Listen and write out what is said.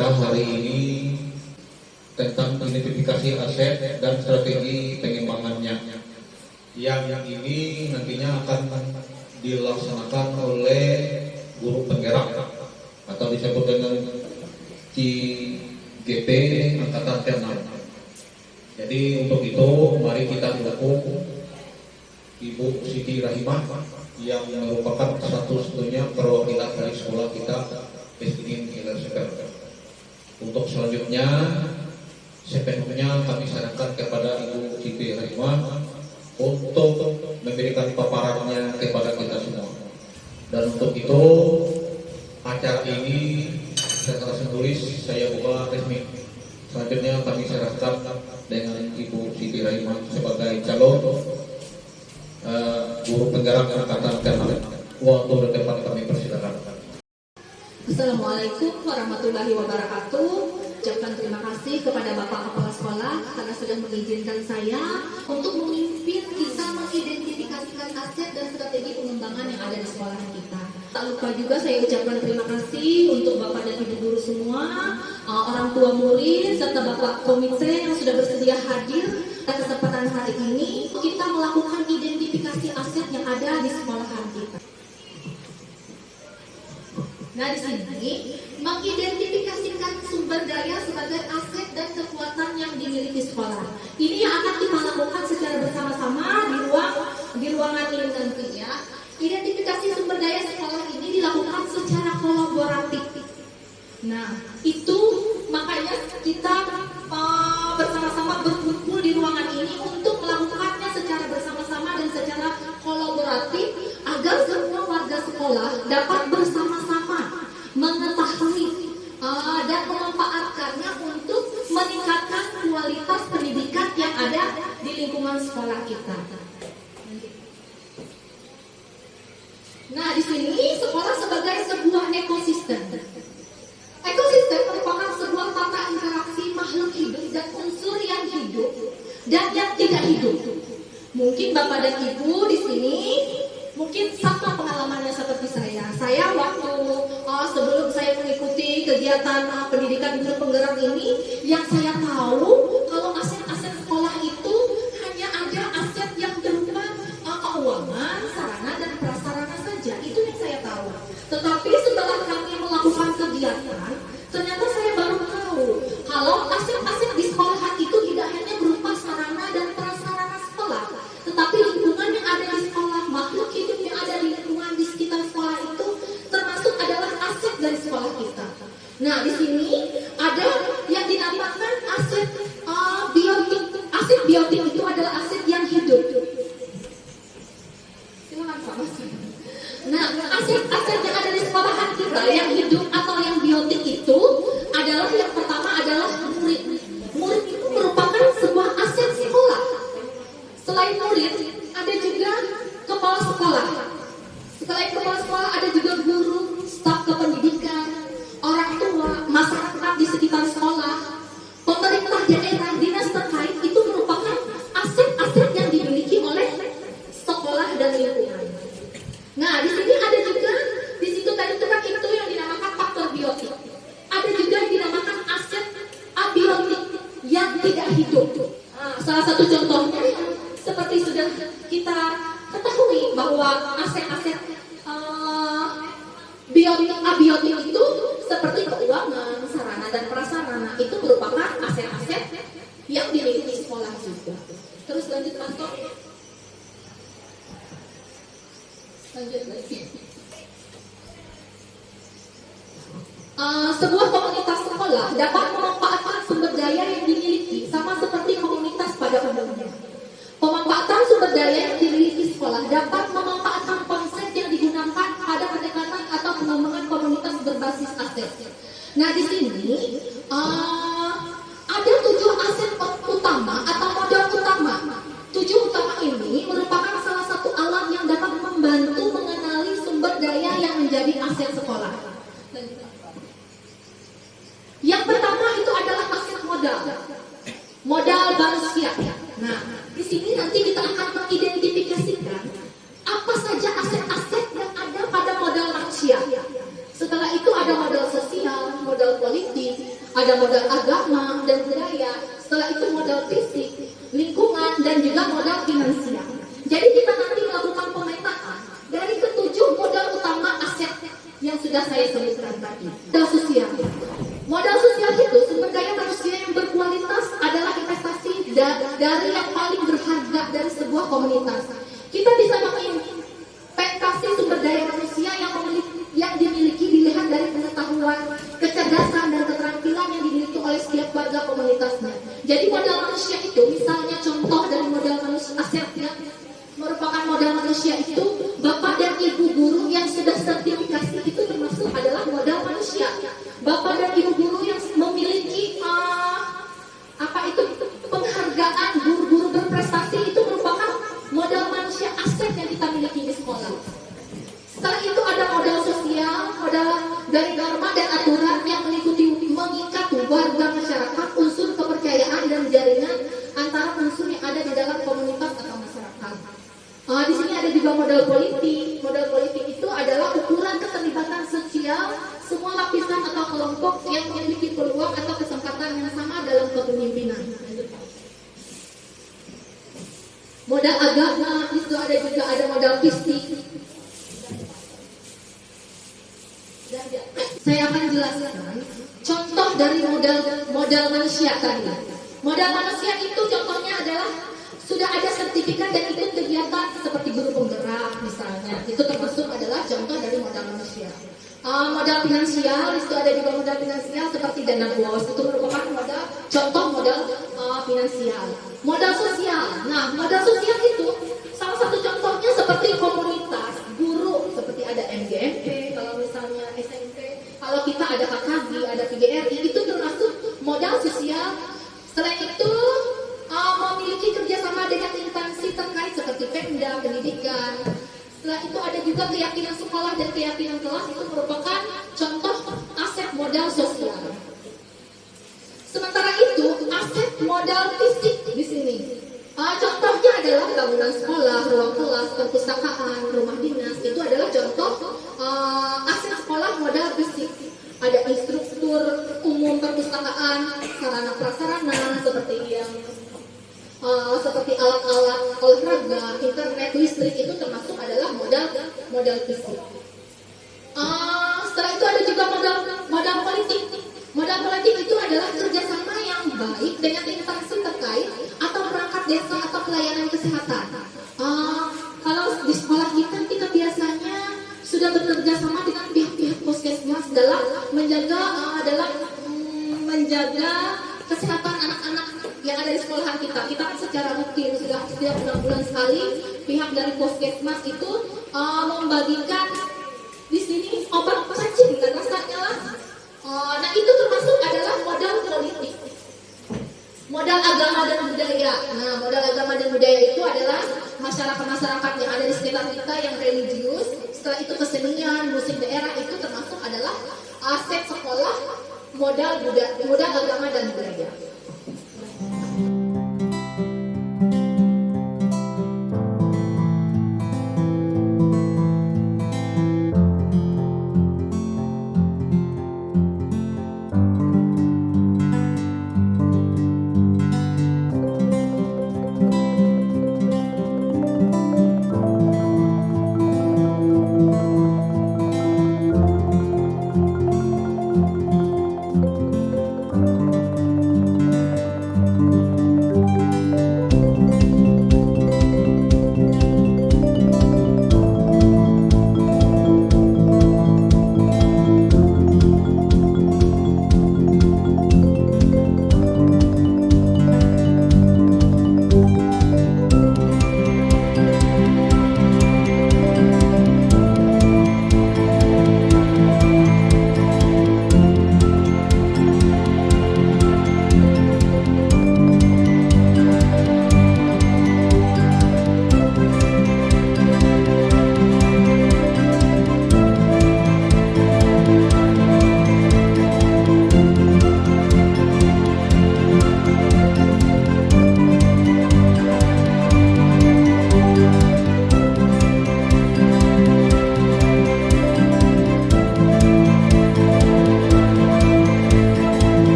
kita hari ini tentang identifikasi aset dan strategi pengembangannya. Yang ini nantinya akan dilaksanakan oleh guru penggerak atau disebut dengan CGP Angkatan ke-6. Jadi untuk itu mari kita dukung Ibu Siti Rahimah yang merupakan satu-satunya perwakilan dari sekolah kita Peskin Hilir Seper. Untuk selanjutnya sepenuhnya kami sarankan kepada Ibu Siti Rahimah untuk memberikan paparannya kepada kita semua. Dan untuk itu acara ini secara simbolis saya buka resmi. Selanjutnya kami serahkan dengan Ibu Siti Rahimah sebagai calon guru penggerak Angkatan ke-6. Waktu depan kami persilakan. Assalamualaikum warahmatullahi wabarakatuh. Ucapkan terima kasih kepada Bapak Kepala Sekolah karena sudah mengizinkan saya untuk memimpin kita mengidentifikasikan aset dan strategi pengembangan yang ada di sekolah kita. Tak lupa juga saya ucapkan terima kasih untuk Bapak dan Ibu guru semua, orang tua murid, serta Bapak komite yang sudah bersedia hadir pada kesempatan hari ini. Kita melakukan identifikasi aset yang ada di sekolahan kita. Nah, di sini mengidentifikasikan sumber daya sebagai aset dan kekuatan yang dimiliki sekolah. Ini yang akan kita lakukan secara bersama-sama di ruangan ini nanti ya. Identifikasi sumber daya sekolah ini dilakukan secara kolaboratif. Nah, itu makanya kita bersama-sama berkumpul di ruangan ini untuk melakukannya secara bersama-sama dan secara kolaboratif agar semua warga sekolah dapat bersama-sama mengetahui dan memanfaatkannya untuk meningkatkan kualitas pendidikan yang ada di lingkungan sekolah kita. Nah, di sini sekolah sebagai sebuah ekosistem. Ekosistem merupakan sebuah tata interaksi makhluk hidup dan unsur yang hidup dan yang tidak hidup. Mungkin Bapak dan Ibu di sini mungkin sama pengalamannya seperti saya. Saya waktu sebelum saya mengikuti kegiatan pendidikan guru penggerak ini, yang saya tahu kalau aset-aset sekolah itu hanya ada aset yang berupa keuangan, sarana dan prasarana saja. Itu yang saya tahu. Tetapi setelah kami melakukan kegiatan, ternyata saya baru tahu kalau aset-aset di sekolahan itu tidak hanya berupa sarana dan prasarana sekolah, tetapi lingkungan yang ada di sekolah, makhluk hidup yang ada di lingkungan di sekitar sekolah itu termasuk adalah aset dari sekolah kita. Nah, di sini ada yang dinamakan aset biotik. Aset biotik itu adalah aset yang hidup. Silakan Pak Mas. Nah, aset-aset yang ada di sekolahan kita yang hidup atau yang biotik itu adalah yang pertama adalah murid. Murid itu merupakan sebuah aset sekolah. Selain murid, ada juga kepala sekolah. Selain kepala sekolah, ada juga guru, staf kependidikan, orang tua, masyarakat di sekitar sekolah, pemerintah daerah, dinas terkait. Itu merupakan aset-aset yang dimiliki oleh sekolah dan lingkungan. Nah, di sini ada juga, di situ tadi itu yang dinamakan faktor biotik. Ada juga yang dinamakan aset abiotik yang tidak hidup. Nah, salah satu contohnya seperti sudah kita ketahui bahwa aset-aset biotik abiotik itu seperti keuangan, sarana dan prasarana itu merupakan aset-aset yang dimiliki sekolah juga. Terus lanjut kantor. Lanjut lagi. Sebuah komunitas sekolah dapat memanfaatkan sumber daya yang dimiliki sama seperti komunitas pada umumnya. Pemanfaatan sumber daya yang dimiliki sekolah dapat memanfaatkan konsep yang digunakan pada pendekatan atau pengembangan komunitas berbasis aset. Nah, di sini ada 7 aset utama atau modal utama. 7 utama ini merupakan salah satu alat yang dapat membantu mengenali sumber daya yang menjadi aset sekolah. Yang pertama itu adalah aset modal. Modal manusia. Nah, di sini nanti kita akan mengidentifikasikan apa saja aset-aset yang ada pada modal manusia. Setelah itu ada modal sosial, modal politik, ada modal agama dan budaya, setelah itu modal fisik, lingkungan, dan juga modal finansial. Jadi kita nanti melakukan pemetaan dari ketujuh modal utama aset yang sudah saya sebutkan tadi. Modal sosial. Modal sosial itu sumber daya manusia yang berkualitas adalah investasi dari yang paling berharga dari sebuah komunitas. Kita bisa menginvestasi sumber daya manusia yang dimiliki dilihat dari pengetahuan, kecerdasan, dan keterampilan yang dimiliki oleh setiap warga komunitasnya. Jadi modal manusia itu, misalnya contoh dari modal manusia asetnya merupakan modal manusia itu, bapak dan ibu guru yang sudah sertifikasi itu termasuk adalah modal manusia. Bapak dan ibu guru yang memiliki penghargaan guru-guru berprestasi itu merupakan modal manusia aset yang kita miliki di sekolah. Setelah itu ada modal sosial, modal dari norma dan aturan yang mengikat warga masyarakat, unsur kepercayaan dan jaringan antara unsur yang ada di dalam komunitas atau masyarakat. Di sini ada juga modal politik. Modal politik itu adalah ukuran keterlibatan sosial semua lapisan atau kelompok yang memiliki peluang atau kesempatan yang sama dalam kepemimpinan. Modal agama itu ada modal fisik. Saya akan jelaskan contoh dari modal manusia tadi. Modal manusia itu contohnya adalah sudah ada sertifikat dan ikut kegiatan seperti guru penggerak misalnya. Itu termasuk adalah contoh dari modal manusia. Modal finansial itu ada juga modal finansial seperti dana bos, itu merupakan contoh modal finansial. Modal sosial. Nah, modal sosial itu salah satu contohnya seperti komunitas guru, seperti ada MGMP, kalau misalnya SMP, kalau kita ada KKB, ada PGRI, itu termasuk modal sosial. Selain itu memiliki kerjasama dengan instansi terkait seperti Pemda, pendidikan. Setelah itu ada juga keyakinan sekolah dan keyakinan kelas, itu merupakan contoh aset modal sosial. Sementara itu aset modal fisik di sini. Contohnya adalah bangunan sekolah, ruang kelas, perpustakaan, rumah dinas. Itu adalah contoh aset sekolah modal fisik. Ada instruktur umum perpustakaan, sarana prasarana seperti alat-alat olahraga, internet, listrik, itu termasuk adalah modal fisik. Setelah itu ada juga modal politik. Modal politik itu adalah kerjasama yang baik dengan instansi terkait atau perangkat desa atau pelayanan kesehatan. Kalau di sekolah kita biasanya sudah bekerja sama dengan pihak-pihak puskesmas dalam menjaga kesehatan anak-anak yang ada di sekolahan kita. Kita kan secara rutin sudah setiap 6 bulan sekali pihak dari puskesmas itu membagikan di sini obat cacing dan rasanya lah. Nah, itu termasuk adalah modal politik. Modal agama dan budaya. Nah, modal agama dan budaya itu adalah masyarakat yang ada di sekitar kita yang religius. Setelah itu kesenian, musik daerah, itu termasuk adalah aset sekolah, modal agama dan budaya.